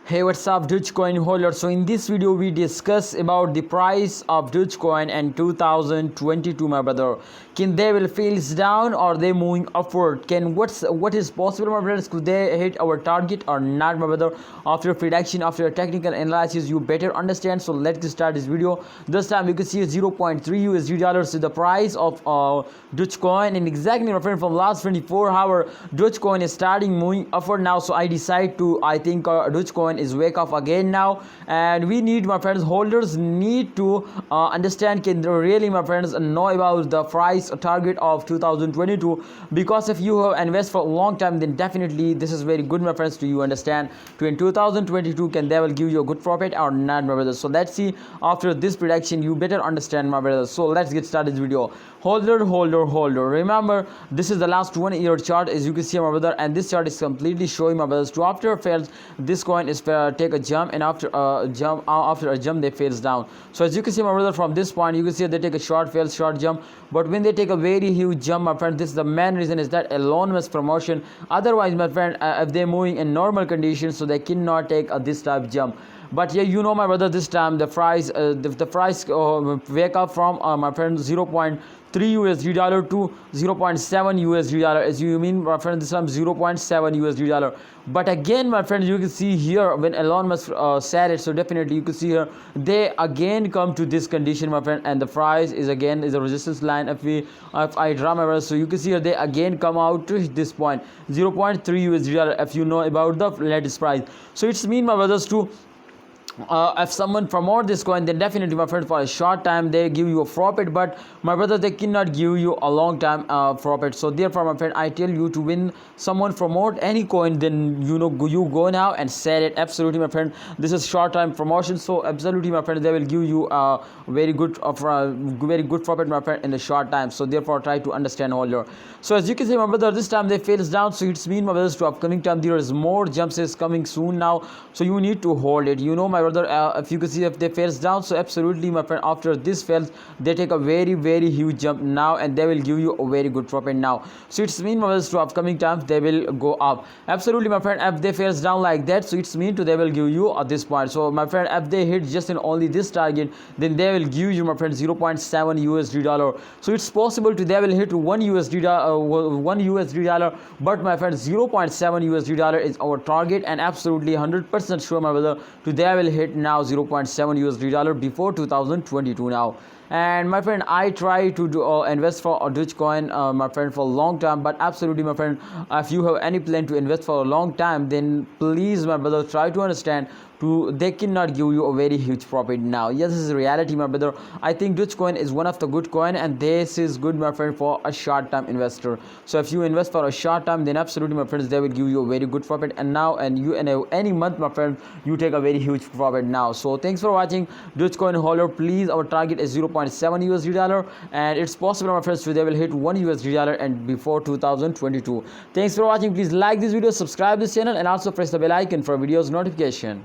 Hey, what's up, Dogecoin holder? So in this video we discuss about the price of Dogecoin in 2022, my brother. Can they will fails down or they moving upward? What is possible, my brothers? Could they hit our target or not, my brother? After prediction, after a technical analysis, you better understand. So let's start this video. This time you can see 0.3 USD dollars is the price of Dogecoin, and exactly, my friend, from last 24 hour Dogecoin is starting moving upward now. So I decide to Dogecoin is wake up again now, and we need, my friends, holders need to understand, can they really, my friends, know about the price target of 2022, because if you have invest for a long time, then definitely this is very good, my friends, to you understand to in 2022 can they will give you a good profit or not, my brothers. So let's see after this prediction, you better understand, my brothers. So let's get started this video. Holder, remember this is the last 1 year chart, as you can see, my brother, and this chart is completely showing, my brothers, to after fails this coin is take a jump, and after a jump they fails down. So as you can see, my brother, from this point you can see they take a short jump, but when they take a very huge jump, my friend, this is the main reason is that anonymous promotion. Otherwise, my friend, if they're moving in normal conditions, so they cannot take this type jump. But yeah, you know, my brother, this time the price wake up from my friend 0.3 USD dollar to 0.7 USD dollar, as you mean, my friend, this time 0.7 USD dollar. But again, my friend, you can see here when Elon Musk said it, so definitely you can see here they again come to this condition, my friend, and the price is again is a resistance line. If I draw, my brother, so you can see here they again come out to this point 0.3 USD dollar, if you know about the latest price. So it's mean, my brothers, to if someone promote this coin, then definitely, my friend, for a short time they give you a profit, but my brother, they cannot give you a long time profit. So therefore, my friend, I tell you, to win someone promote any coin, then you go now and sell it. Absolutely, my friend, this is short time promotion, so absolutely, my friend, they will give you a very good profit, my friend, in the short time. So therefore, try to understand holder. So as you can see, my brother, this time they fails down, so it's mean, my brothers, to upcoming time there is more jumps is coming soon now, so you need to hold it, you know, my brother. If you can see, if they fails down, so absolutely, my friend, after this fails they take a very huge jump now, and they will give you a very good profit now. So it's mean, my brothers, to upcoming times they will go up. Absolutely, my friend, if they fails down like that, so it's mean to they will give you at this point. So my friend, if they hit just in only this target, then they will give you, my friend, 0.7 USD dollar. So it's possible to they will hit 1 USD dollar, but my friend, 0.7 USD dollar is our target, and absolutely 100% sure, my brother, to they will hit now 0.7 USD dollar before 2022 now. And my friend, I try to invest for a Dogecoin, my friend, for a long time. But absolutely, my friend, if you have any plan to invest for a long time, then please, my brother, try to understand they cannot give you a very huge profit now. Yes, this is reality, my brother. I think Dogecoin is one of the good coin, and this is good, my friend, for a short time investor. So if you invest for a short time, then absolutely, my friends, they will give you a very good profit, and now and you in any month, my friend, you take a very huge profit now. So thanks for watching, Dogecoin holder. Please, our target is 0.7 USD dollar, and it's possible, my friends, they will hit 1 USD dollar and before 2022. Thanks for watching. Please like this video, subscribe this channel, and also press the bell icon for videos notification.